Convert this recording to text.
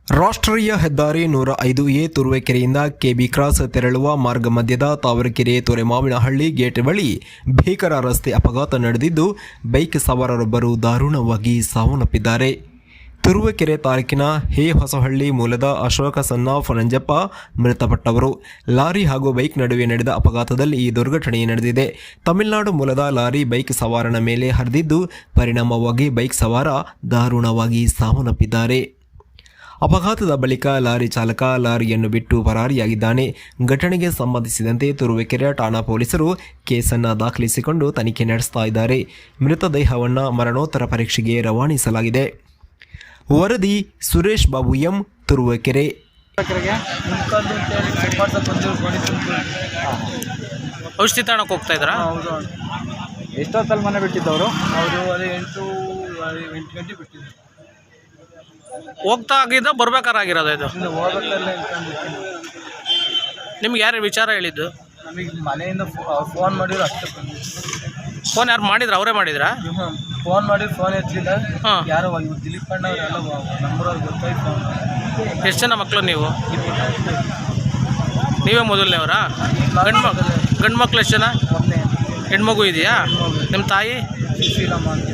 ರಾಷ್ಟ್ರೀಯ ಹೆದ್ದಾರಿ 105A ತುರುವೇಕೆರೆಯಿಂದ KB cross ತೆರಳುವ ಮಾರ್ಗ ಮಧ್ಯದ ತಾವರೆಕೆರೆ ತೊರೆಮಾವಿನಹಳ್ಳಿ ಗೇಟ್ ಬಳಿ ಭೀಕರ ರಸ್ತೆ ಅಪಘಾತ ನಡೆದಿದ್ದು ಬೈಕ್ ಸವಾರರೊಬ್ಬರು ದಾರುಣವಾಗಿ ಸಾವನ್ನಪ್ಪಿದ್ದಾರೆ. ತುರುವೇಕೆರೆ ತಾಲೂಕಿನ ಹೊಸಹಳ್ಳಿ ಮೂಲದ ಅಶೋಕ ಸನ್ನಾಫ್ ನಂಜಪ್ಪ ಮೃತಪಟ್ಟವರು. ಲಾರಿ ಹಾಗೂ ಬೈಕ್ ನಡುವೆ ನಡೆದ ಅಪಘಾತದಲ್ಲಿ ಈ ದುರ್ಘಟನೆ ನಡೆದಿದೆ. ತಮಿಳುನಾಡು ಮೂಲದ ಲಾರಿ ಬೈಕ್ ಸವಾರನ ಮೇಲೆ ಹರಿದಿದ್ದು ಪರಿಣಾಮವಾಗಿ ಬೈಕ್ ಸವಾರ ದಾರುಣವಾಗಿ ಸಾವನ್ನಪ್ಪಿದ್ದಾರೆ. ಅಪಘಾತದ ಬಳಿಕ ಲಾರಿ ಚಾಲಕ ಲಾರಿಯನ್ನು ಬಿಟ್ಟು ಪರಾರಿಯಾಗಿದ್ದಾನೆ. ಘಟನೆಗೆ ಸಂಬಂಧಿಸಿದಂತೆ ತುರುವೇಕೆರೆ ಠಾಣಾ ಪೊಲೀಸರು ಕೇಸನ್ನು ದಾಖಲಿಸಿಕೊಂಡು ತನಿಖೆ ನಡೆಸ್ತಾ ಇದ್ದಾರೆ. ಮೃತದೇಹವನ್ನು ಮರಣೋತ್ತರ ಪರೀಕ್ಷೆಗೆ ರವಾನಿಸಲಾಗಿದೆ. ವರದಿ ಸುರೇಶ್ ಬಾಬು ಎಂ, ತುರುವೇಕೆರೆ. ಔಷಧಿ ತಾಣಕ್ಕೆ ಹೋಗ್ತಾ ಇದ್ರಾ? ಹೌದು. ಎಷ್ಟೊತ್ತಲ್ಲಿ ಮನೆ ಬಿಟ್ಟಿದ್ದವರು? ಅವರು ಅದೇ 8 ಗಂಟೆ ಬಿಟ್ಟಿದ್ರು. ಹೋಗ್ತಾ ಆಗಿದ್ದ ಬರ್ಬೇಕಾಗಿರೋದು ಇದು? ಹೋಗೋದಲ್ಲೇ ನಿಮ್ಗೆ ಯಾರು ವಿಚಾರ ಹೇಳಿದ್ದು? ನಮಗೆ ಮನೆಯಿಂದ ಫೋನ್ ಮಾಡಿದ್ರು ಅಷ್ಟೇ ಬಂದು. ಫೋನ್ ಯಾರು ಮಾಡಿದ್ರು? ಅವರೇ ಮಾಡಿದ್ರಾ? ಫೋನ್ ಮಾಡಿದ್ರು, ಫೋನ್ ಎತ್ತಲಿಲ್ಲ. ಹಾಂ. ಯಾರೋ ಇವ್ರು ದಿಲೀಪ್ ಅಣ್ಣವರೆಲ್ಲ ನಮ್ಮೂರವ್ರು ಗೊತ್ತಾಯ್ತು ಫೋನ್. ಎಷ್ಟು ಜನ ಮಕ್ಕಳು ನೀವು? ನೀವೇ ಮೊದಲನೇವರಾ? ಗಂಡು ಮಕ್ಳು ಎಷ್ಟು ಜನ? ಒಬ್ಬನೇ ಹೆಣ್ಮಗು ಇದೆಯಾ? ನಿಮ್ಮ ತಾಯಿ? ಶ್ರೀರಾಮ ಅಂತ.